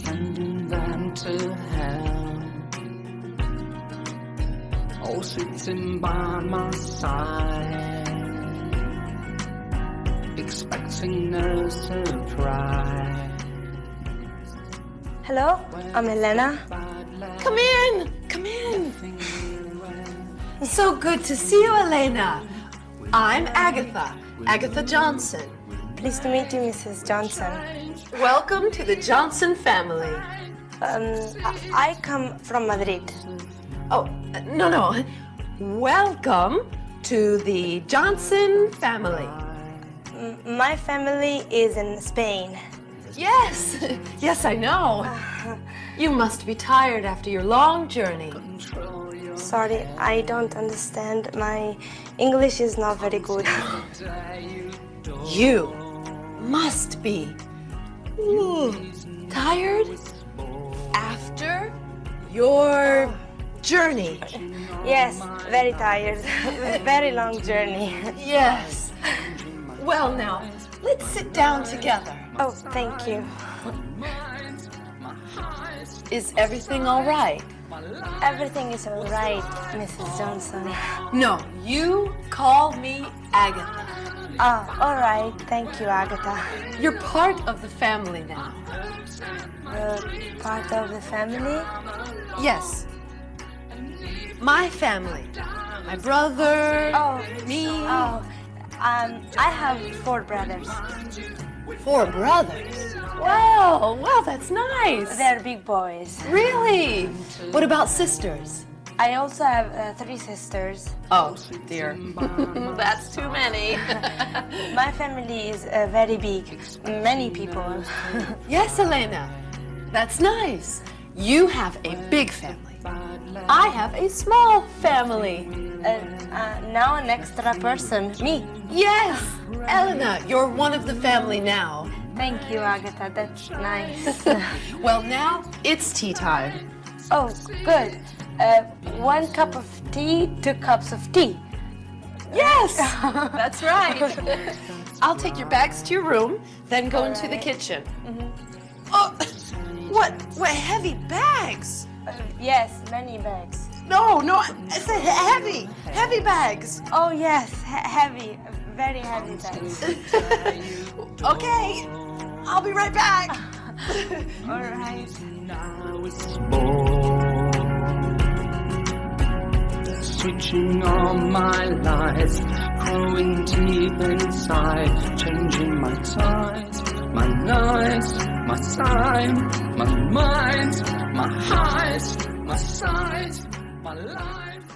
sending them to hell, all sitting by my side, expecting no surprise. Hello, I'm Elena. Come in, come in. So good to see you, Elena. I'm Agatha, Agatha Johnson. Pleased to meet you, Mrs. Johnson. Welcome to the Johnson family. I come from Madrid. Oh, no. Welcome to the Johnson family. My family is in Spain. Yes, yes, I know. You must be tired after your long journey. Sorry, I don't understand. My English is not very good. You must be tired after your journey. Yes, very tired. Very long journey. Yes. Well, now, let's sit down together. Oh, thank you. Is everything all right? Everything is all right, Mrs. Johnson. No, you call me Agatha. All right. Thank you, Agatha. You're part of the family now. Part of the family? Yes. My family. My brother, me. I have 4 brothers. 4 brothers. Wow, that's nice. They're big boys. Really? What about sisters? I also have 3 sisters. Oh, dear. That's too many. My family is very big. Many people. Yes, Elena. That's nice. You have a big family. I have a small family. Now an extra person, me. Yes, Elena, you're one of the family now. Thank you, Agatha. That's nice. Well, now it's tea time. Oh, good. 1 cup of tea, 2 cups of tea. Yes, that's right. I'll take your bags to your room, then go into the kitchen. Oh, what heavy bags? Yes, many bags. No, I said heavy bags. Oh, yes, heavy, very heavy bags. Okay, I'll be right back. All right. Now it's born, switching on my lights, growing deep inside, changing my tides, my nights, my time, my mind, my highs, my sides, my life.